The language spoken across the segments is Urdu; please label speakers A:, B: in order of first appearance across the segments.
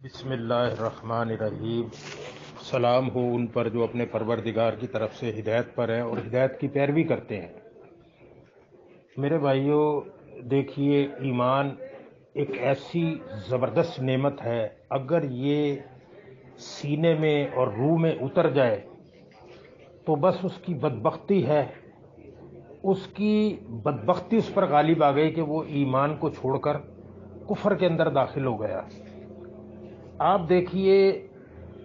A: بسم اللہ الرحمن الرحیم۔ سلام ہو ان پر جو اپنے پروردگار کی طرف سے ہدایت پر ہیں اور ہدایت کی پیروی کرتے ہیں۔ میرے بھائیوں، دیکھیے، ایمان ایک ایسی زبردست نعمت ہے، اگر یہ سینے میں اور روح میں اتر جائے تو بس اس کی بدبختی ہے، اس کی بدبختی اس پر غالب آ گئی کہ وہ ایمان کو چھوڑ کر کفر کے اندر داخل ہو گیا۔ آپ دیکھیے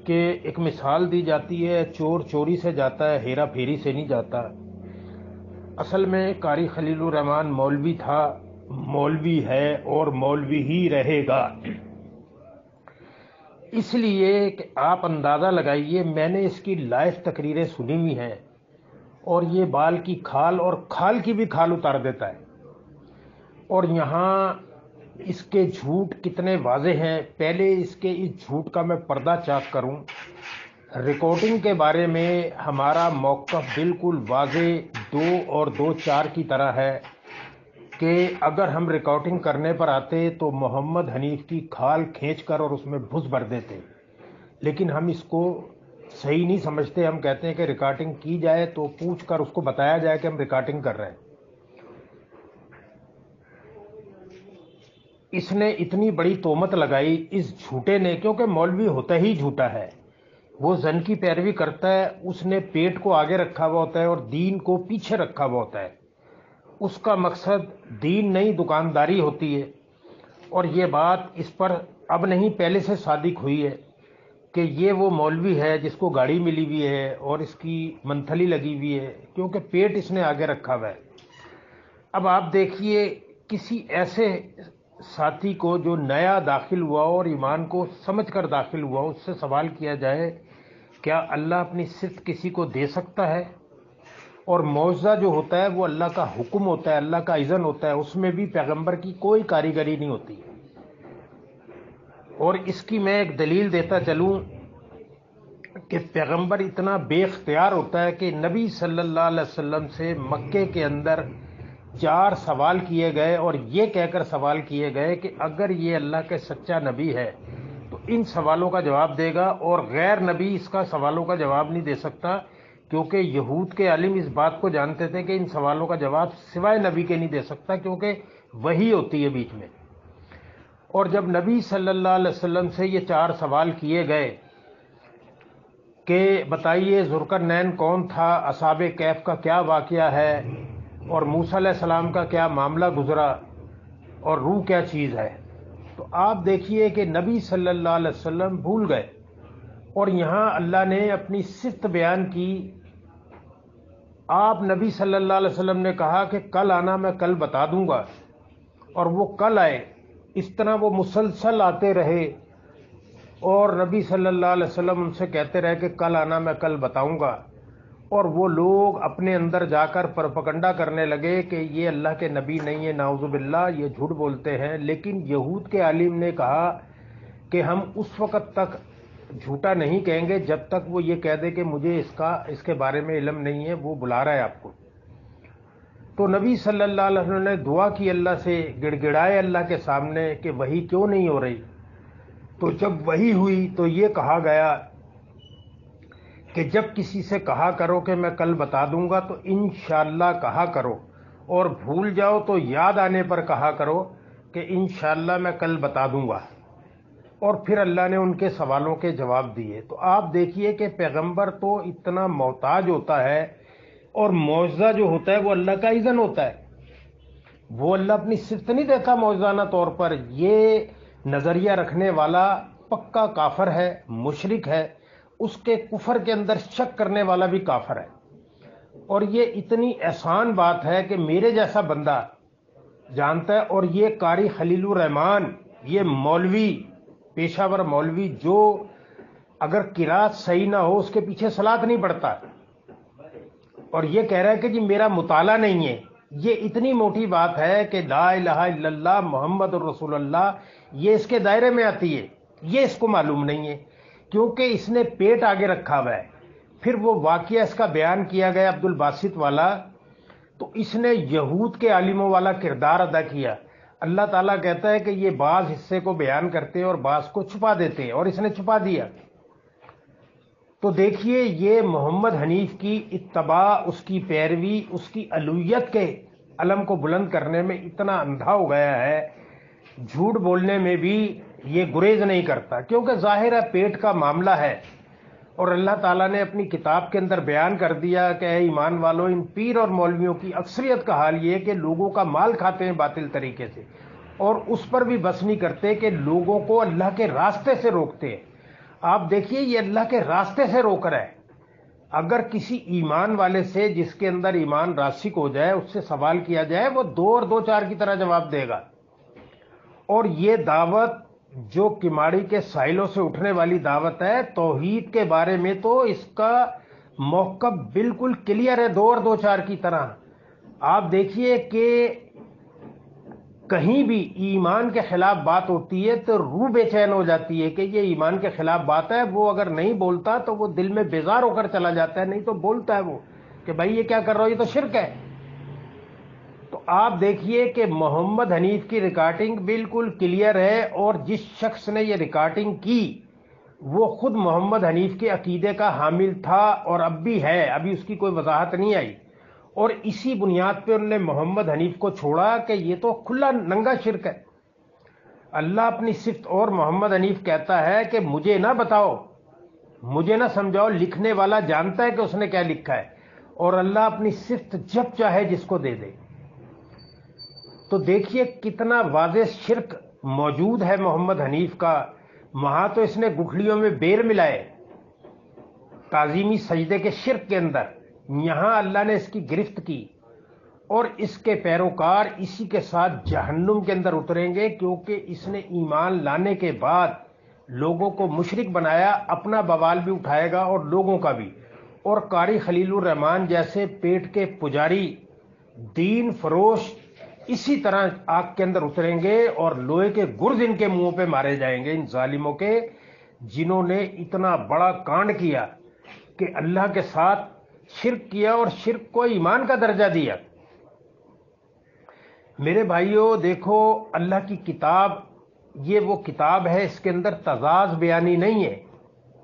A: کہ ایک مثال دی جاتی ہے، چور چوری سے جاتا ہے، ہیرا پھیری سے نہیں جاتا۔ اصل میں قاری خلیل الرحمن مولوی تھا، مولوی ہے اور مولوی ہی رہے گا۔ اس لیے کہ آپ اندازہ لگائیے، میں نے اس کی لائیو تقریریں سنی ہوئی ہیں، اور یہ بال کی کھال اور کھال کی بھی کھال اتار دیتا ہے۔ اور یہاں اس کے جھوٹ کتنے واضح ہیں۔ پہلے اس کے اس جھوٹ کا میں پردہ چاک کروں۔ ریکارڈنگ کے بارے میں ہمارا موقف بالکل واضح 2 اور 2 4 کی طرح ہے کہ اگر ہم ریکارڈنگ کرنے پر آتے تو محمد حنیف کی کھال کھینچ کر اور اس میں بھس بھر دیتے، لیکن ہم اس کو صحیح نہیں سمجھتے۔ ہم کہتے ہیں کہ ریکارڈنگ کی جائے تو پوچھ کر اس کو بتایا جائے کہ ہم ریکارڈنگ کر رہے ہیں۔ اس نے اتنی بڑی تہمت لگائی اس جھوٹے نے، کیونکہ مولوی ہوتا ہی جھوٹا ہے، وہ زن کی پیروی کرتا ہے، اس نے پیٹ کو آگے رکھا ہوا ہوتا ہے اور دین کو پیچھے رکھا ہوا ہوتا ہے۔ اس کا مقصد دین نہیں، دکانداری ہوتی ہے۔ اور یہ بات اس پر اب نہیں، پہلے سے صادق ہوئی ہے کہ یہ وہ مولوی ہے جس کو گاڑی ملی ہوئی ہے اور اس کی منتھلی لگی ہوئی ہے، کیونکہ پیٹ اس نے آگے رکھا ہوا ہے۔ اب آپ دیکھیے، کسی ایسے ساتھی کو جو نیا داخل ہوا اور ایمان کو سمجھ کر داخل ہوا، اس سے سوال کیا جائے کیا اللہ اپنی صفت کسی کو دے سکتا ہے؟ اور معجزہ جو ہوتا ہے وہ اللہ کا حکم ہوتا ہے، اللہ کا اذن ہوتا ہے، اس میں بھی پیغمبر کی کوئی کاریگری نہیں ہوتی۔ اور اس کی میں ایک دلیل دیتا چلوں کہ پیغمبر اتنا بے اختیار ہوتا ہے کہ نبی صلی اللہ علیہ وسلم سے مکے کے اندر 4 سوال کیے گئے، اور یہ کہہ کر سوال کیے گئے کہ اگر یہ اللہ کے سچا نبی ہے تو ان سوالوں کا جواب دے گا، اور غیر نبی اس کا سوالوں کا جواب نہیں دے سکتا، کیونکہ یہود کے عالم اس بات کو جانتے تھے کہ ان سوالوں کا جواب سوائے نبی کے نہیں دے سکتا، کیونکہ وحی ہوتی ہے بیچ میں۔ اور جب نبی صلی اللہ علیہ وسلم سے یہ 4 سوال کیے گئے کہ بتائیے ذوالقرنین کون تھا، اصحاب کہف کا کیا واقعہ ہے، اور موسیٰ علیہ السلام کا کیا معاملہ گزرا، اور روح کیا چیز ہے، تو آپ دیکھیے کہ نبی صلی اللہ علیہ وسلم بھول گئے، اور یہاں اللہ نے اپنی صفت بیان کی۔ آپ نبی صلی اللہ علیہ وسلم نے کہا کہ کل آنا، میں کل بتا دوں گا، اور وہ کل آئے۔ اس طرح وہ مسلسل آتے رہے، اور نبی صلی اللہ علیہ وسلم ان سے کہتے رہے کہ کل آنا، میں کل بتاؤں گا، اور وہ لوگ اپنے اندر جا کر پروپیگنڈا کرنے لگے کہ یہ اللہ کے نبی نہیں ہے، نعوذ باللہ، یہ جھوٹ بولتے ہیں۔ لیکن یہود کے عالم نے کہا کہ ہم اس وقت تک جھوٹا نہیں کہیں گے جب تک وہ یہ کہہ دے کہ مجھے اس کے بارے میں علم نہیں ہے، وہ بلا رہا ہے آپ کو۔ تو نبی صلی اللہ علیہ وسلم نے دعا کی، اللہ سے گڑ گڑائے اللہ کے سامنے کہ وحی کیوں نہیں ہو رہی۔ تو جب وحی ہوئی تو یہ کہا گیا کہ جب کسی سے کہا کرو کہ میں کل بتا دوں گا تو انشاءاللہ کہا کرو، اور بھول جاؤ تو یاد آنے پر کہا کرو کہ انشاءاللہ میں کل بتا دوں گا۔ اور پھر اللہ نے ان کے سوالوں کے جواب دیے۔ تو آپ دیکھیے کہ پیغمبر تو اتنا محتاج ہوتا ہے، اور معجزہ جو ہوتا ہے وہ اللہ کا اذن ہوتا ہے، وہ اللہ اپنی صفت نہیں دیتا معجزانہ طور پر۔ یہ نظریہ رکھنے والا پکا کافر ہے، مشرک ہے، اس کے کفر کے اندر شک کرنے والا بھی کافر ہے۔ اور یہ اتنی آسان بات ہے کہ میرے جیسا بندہ جانتا ہے، اور یہ قاری خلیل الرحمن، یہ مولوی، پیشہ ور مولوی، جو اگر قرات صحیح نہ ہو اس کے پیچھے صلاۃ نہیں پڑھتا، اور یہ کہہ رہا ہے کہ جی میرا مطالعہ نہیں ہے، یہ اتنی موٹی بات ہے کہ لا الہ الا اللہ محمد الرسول اللہ یہ اس کے دائرے میں آتی ہے، یہ اس کو معلوم نہیں ہے، کیونکہ اس نے پیٹ آگے رکھا ہوا ہے۔ پھر وہ واقعہ اس کا بیان کیا گیا عبد الباسط والا، تو اس نے یہود کے عالموں والا کردار ادا کیا۔ اللہ تعالیٰ کہتا ہے کہ یہ بعض حصے کو بیان کرتے ہیں اور بعض کو چھپا دیتے ہیں، اور اس نے چھپا دیا۔ تو دیکھیے یہ محمد حنیف کی اتباع، اس کی پیروی، اس کی الوہیت کے علم کو بلند کرنے میں اتنا اندھا ہو گیا ہے، جھوٹ بولنے میں بھی یہ گریز نہیں کرتا، کیونکہ ظاہر ہے پیٹ کا معاملہ ہے۔ اور اللہ تعالیٰ نے اپنی کتاب کے اندر بیان کر دیا کہ اے ایمان والو، ان پیر اور مولویوں کی اکثریت کا حال یہ ہے کہ لوگوں کا مال کھاتے ہیں باطل طریقے سے، اور اس پر بھی بس نہیں کرتے کہ لوگوں کو اللہ کے راستے سے روکتے ہیں۔ آپ دیکھیے یہ اللہ کے راستے سے روک رہا ہے۔ اگر کسی ایمان والے سے جس کے اندر ایمان راسخ ہو جائے، اس سے سوال کیا جائے، وہ 2 اور 2 4 کی طرح جواب دے گا۔ اور یہ دعوت جو کماڑی کے ساحلوں سے اٹھنے والی دعوت ہے، توحید کے بارے میں تو اس کا موقف بالکل کلیئر ہے، 2 اور 2 4 کی طرح۔ آپ دیکھیے کہ کہیں بھی ایمان کے خلاف بات ہوتی ہے تو روح بے چین ہو جاتی ہے کہ یہ ایمان کے خلاف بات ہے۔ وہ اگر نہیں بولتا تو وہ دل میں بیزار ہو کر چلا جاتا ہے، نہیں تو بولتا ہے وہ کہ بھائی یہ کیا کر رہا ہو، یہ تو شرک ہے۔ تو آپ دیکھیے کہ محمد حنیف کی ریکارڈنگ بالکل کلیئر ہے، اور جس شخص نے یہ ریکارڈنگ کی وہ خود محمد حنیف کے عقیدے کا حامل تھا اور اب بھی ہے، ابھی اس کی کوئی وضاحت نہیں آئی، اور اسی بنیاد پہ انہوں نے محمد حنیف کو چھوڑا کہ یہ تو کھلا ننگا شرک ہے۔ اللہ اپنی صفت، اور محمد حنیف کہتا ہے کہ مجھے نہ بتاؤ، مجھے نہ سمجھاؤ، لکھنے والا جانتا ہے کہ اس نے کیا لکھا ہے، اور اللہ اپنی صفت جب چاہے جس کو دے دے۔ تو دیکھیے کتنا واضح شرک موجود ہے محمد حنیف کا۔ وہاں تو اس نے گٹھلیوں میں بیر ملائے تعظیمی سجدے کے شرک کے اندر، یہاں اللہ نے اس کی گرفت کی، اور اس کے پیروکار اسی کے ساتھ جہنم کے اندر اتریں گے، کیونکہ اس نے ایمان لانے کے بعد لوگوں کو مشرک بنایا، اپنا بوال بھی اٹھائے گا اور لوگوں کا بھی۔ اور قاری خلیل الرحمان جیسے پیٹ کے پجاری، دین فروش اسی طرح آگ کے اندر اتریں گے، اور لوہے کے گرز ان کے منہ پہ مارے جائیں گے، ان ظالموں کے، جنہوں نے اتنا بڑا کانڈ کیا کہ اللہ کے ساتھ شرک کیا اور شرک کو ایمان کا درجہ دیا۔ میرے بھائیوں دیکھو، اللہ کی کتاب یہ وہ کتاب ہے، اس کے اندر تضاد بیانی نہیں ہے،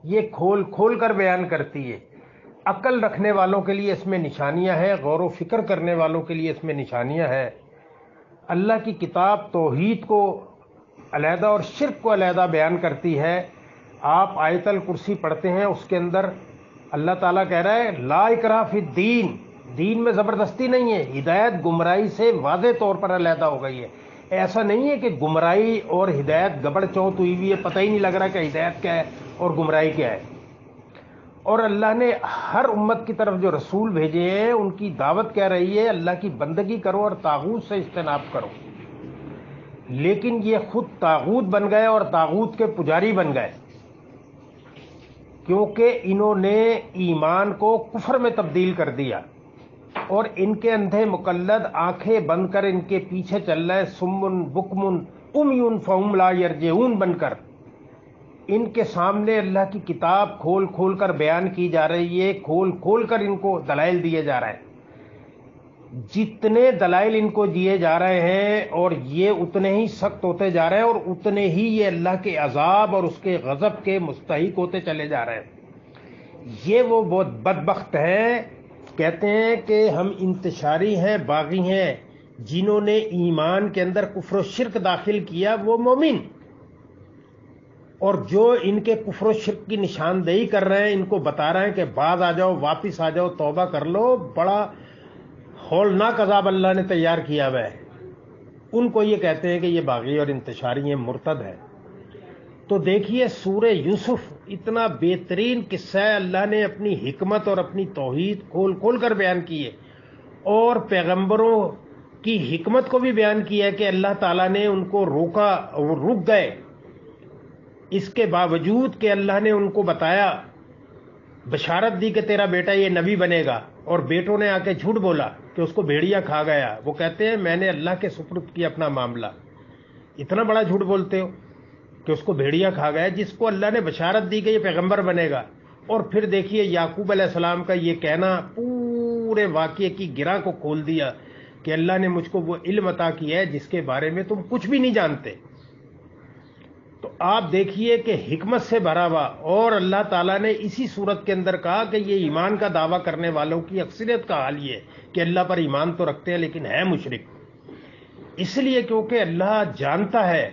A: یہ کھول کھول کر بیان کرتی ہے۔ عقل رکھنے والوں کے لیے اس میں نشانیاں ہیں، غور و فکر کرنے والوں کے لیے اس میں نشانیاں ہیں۔ اللہ کی کتاب توحید کو علیحدہ اور شرک کو علیحدہ بیان کرتی ہے۔ آپ آیت الکرسی پڑھتے ہیں، اس کے اندر اللہ تعالیٰ کہہ رہا ہے لا اکراہ فی الدین، دین میں زبردستی نہیں ہے، ہدایت گمراہی سے واضح طور پر علیحدہ ہو گئی ہے۔ ایسا نہیں ہے کہ گمراہی اور ہدایت گبڑ چوت ہوئی ہوئی ہے، پتہ ہی نہیں لگ رہا کہ ہدایت کیا ہے اور گمراہی کیا ہے۔ اور اللہ نے ہر امت کی طرف جو رسول بھیجے ہیں ان کی دعوت کہہ رہی ہے اللہ کی بندگی کرو اور طاغوت سے اجتناب کرو، لیکن یہ خود طاغوت بن گئے اور طاغوت کے پجاری بن گئے، کیونکہ انہوں نے ایمان کو کفر میں تبدیل کر دیا، اور ان کے اندھے مقلد آنکھیں بند کر ان کے پیچھے چل رہے، سمن بکمن امیون فہم لا یرجعون بن کر ان کے سامنے اللہ کی کتاب کھول کھول کر بیان کی جا رہی ہے، کھول کھول کر ان کو دلائل دیے جا رہے ہیں۔ جتنے دلائل ان کو دیے جا رہے ہیں اور یہ اتنے ہی سخت ہوتے جا رہے ہیں، اور اتنے ہی یہ اللہ کے عذاب اور اس کے غضب کے مستحق ہوتے چلے جا رہے ہیں۔ یہ وہ بہت بدبخت ہیں، کہتے ہیں کہ ہم انتشاری ہیں، باغی ہیں، جنہوں نے ایمان کے اندر کفر و شرک داخل کیا وہ مومن، اور جو ان کے کفر و شرک کی نشاندہی کر رہے ہیں ان کو بتا رہے ہیں کہ باز آ جاؤ، واپس آ جاؤ، توبہ کر لو، بڑا ہولناک عذاب اللہ نے تیار کیا ہوا ہے۔ ان کو یہ کہتے ہیں کہ یہ باغی اور انتشاری ہیں، مرتد ہے۔ تو دیکھیے سورہ یوسف اتنا بہترین قصہ ہے، اللہ نے اپنی حکمت اور اپنی توحید کھول کھول کر بیان کی ہے، اور پیغمبروں کی حکمت کو بھی بیان کیا ہے کہ اللہ تعالیٰ نے ان کو روکا، وہ رک گئے، اس کے باوجود کہ اللہ نے ان کو بتایا، بشارت دی کہ تیرا بیٹا یہ نبی بنے گا، اور بیٹوں نے آ کے جھوٹ بولا کہ اس کو بھیڑیا کھا گیا۔ وہ کہتے ہیں میں نے اللہ کے سپرد کیا اپنا معاملہ، اتنا بڑا جھوٹ بولتے ہو کہ اس کو بھیڑیا کھا گیا، جس کو اللہ نے بشارت دی کہ یہ پیغمبر بنے گا۔ اور پھر دیکھیے یعقوب علیہ السلام کا یہ کہنا پورے واقعے کی گرہ کو کھول دیا کہ اللہ نے مجھ کو وہ علم عطا کیا ہے جس کے بارے میں تم کچھ بھی نہیں جانتے. تو آپ دیکھیے کہ حکمت سے بھرا ہوا، اور اللہ تعالیٰ نے اسی صورت کے اندر کہا کہ یہ ایمان کا دعویٰ کرنے والوں کی اکثریت کا حال یہ ہے کہ اللہ پر ایمان تو رکھتے ہیں لیکن ہے مشرک. اس لیے کیونکہ اللہ جانتا ہے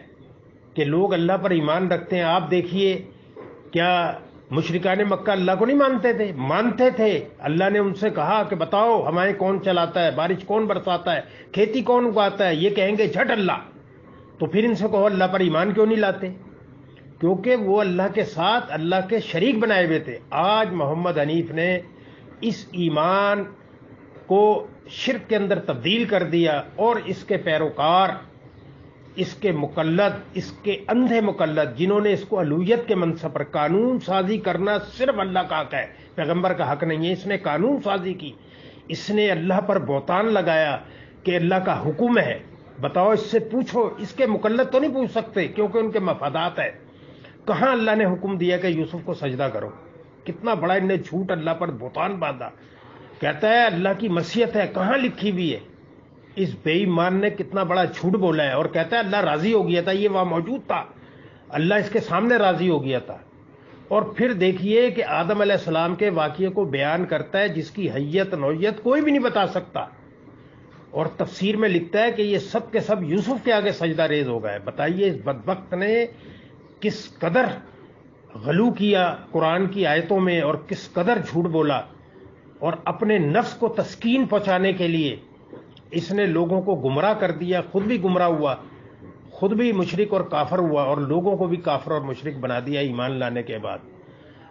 A: کہ لوگ اللہ پر ایمان رکھتے ہیں. آپ دیکھیے کیا مشرکان مکہ اللہ کو نہیں مانتے تھے؟ مانتے تھے. اللہ نے ان سے کہا کہ بتاؤ ہمارے کون چلاتا ہے، بارش کون برساتا ہے، کھیتی کون اگاتا ہے؟ یہ کہیں گے جھٹ اللہ. تو پھر ان سے کہو اللہ پر ایمان کیوں نہیں لاتے؟ کیونکہ وہ اللہ کے ساتھ اللہ کے شریک بنائے ہوئے تھے. آج محمد حنیف نے اس ایمان کو شرک کے اندر تبدیل کر دیا، اور اس کے پیروکار، اس کے مقلد، اس کے اندھے مقلد، جنہوں نے اس کو الوہیت کے منصب پر قانون سازی کرنا صرف اللہ کا حق ہے، پیغمبر کا حق نہیں ہے. اس نے قانون سازی کی، اس نے اللہ پر بہتان لگایا کہ اللہ کا حکم ہے. بتاؤ اس سے پوچھو، اس کے مقلد تو نہیں پوچھ سکتے کیونکہ ان کے مفادات ہے. کہاں اللہ نے حکم دیا کہ یوسف کو سجدہ کرو؟ کتنا بڑا انہیں جھوٹ اللہ پر بہتان باندھا. کہتا ہے اللہ کی مشیت ہے، کہاں لکھی ہوئی ہے؟ اس بے ایمان نے کتنا بڑا جھوٹ بولا ہے. اور کہتا ہے اللہ راضی ہو گیا تھا، یہ وہاں موجود تھا، اللہ اس کے سامنے راضی ہو گیا تھا. اور پھر دیکھیے کہ آدم علیہ السلام کے واقعے کو بیان کرتا ہے جس کی حیت نوعیت کوئی بھی نہیں بتا سکتا، اور تفسیر میں لکھتا ہے کہ یہ سب کے سب یوسف کے آگے سجدہ ریز ہو گئے. بتائیے اس بدبخت نے کس قدر غلو کیا قرآن کی آیتوں میں، اور کس قدر جھوٹ بولا، اور اپنے نفس کو تسکین پہنچانے کے لیے اس نے لوگوں کو گمراہ کر دیا. خود بھی گمراہ ہوا، خود بھی مشرک اور کافر ہوا، اور لوگوں کو بھی کافر اور مشرک بنا دیا ایمان لانے کے بعد.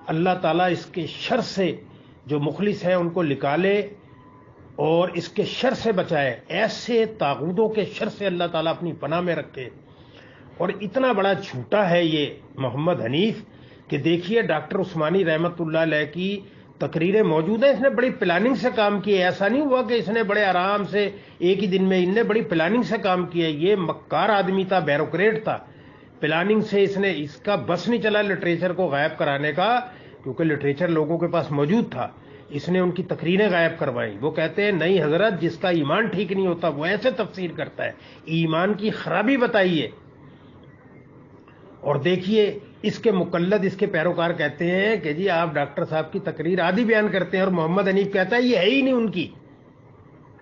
A: اللہ تعالیٰ اس کے شر سے جو مخلص ہیں ان کو نکالے اور اس کے شر سے بچائے. ایسے طاغوتوں کے شر سے اللہ تعالیٰ اپنی پناہ میں رکھے. اور اتنا بڑا جھوٹا ہے یہ محمد حنیف کہ دیکھیے ڈاکٹر عثمانی رحمت اللہ علیہ کی تقریریں موجود ہیں. اس نے بڑی پلاننگ سے کام کیا، ایسا نہیں ہوا کہ اس نے بڑے آرام سے ایک ہی دن میں، ان نے بڑی پلاننگ سے کام کیا. یہ مکار آدمی تھا، بیوروکریٹ تھا. پلاننگ سے اس کا بس نہیں چلا لٹریچر کو غائب کرانے کا، کیونکہ لٹریچر لوگوں کے پاس موجود تھا. اس نے ان کی تقریریں غائب کروائیں. وہ کہتے ہیں نہیں حضرت، جس کا ایمان ٹھیک نہیں ہوتا وہ ایسے تفسیر کرتا ہے. ایمان کی خرابی بتائیے. اور دیکھیے اس کے مقلد، اس کے پیروکار کہتے ہیں کہ جی آپ ڈاکٹر صاحب کی تقریر آدھی بیان کرتے ہیں، اور محمد حنیف کہتا ہے یہ ہے ہی نہیں ان کی.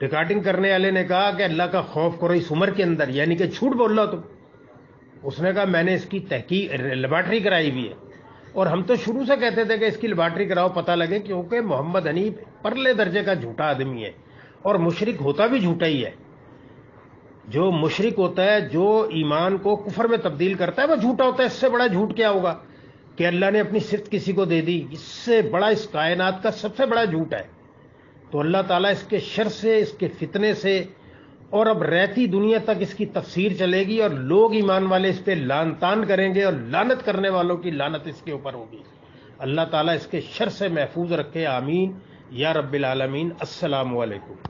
A: ریکارڈنگ کرنے والے نے کہا کہ اللہ کا خوف کرو اس عمر کے اندر، یعنی کہ جھوٹ بول رہا تم. اس نے کہا میں نے اس کی تحقیق لیبارٹری کرائی ہوئی ہے، اور ہم تو شروع سے کہتے تھے کہ اس کی لیبارٹری کراؤ پتہ لگے، کیونکہ محمد حنیف پرلے درجے کا جھوٹا آدمی ہے، اور مشرک ہوتا بھی جھوٹا ہی ہے. جو مشرک ہوتا ہے، جو ایمان کو کفر میں تبدیل کرتا ہے، وہ جھوٹا ہوتا ہے. اس سے بڑا جھوٹ کیا ہوگا کہ اللہ نے اپنی صفت کسی کو دے دی؟ اس سے بڑا اس کائنات کا سب سے بڑا جھوٹ ہے. تو اللہ تعالیٰ اس کے شر سے، اس کے فتنے سے، اور اب رہتی دنیا تک اس کی تفسیر چلے گی، اور لوگ ایمان والے اس پہ لعن طعن کریں گے، اور لعنت کرنے والوں کی لعنت اس کے اوپر ہوگی. اللہ تعالیٰ اس کے شر سے محفوظ رکھے. آمین یا رب العالمین. السلام علیکم.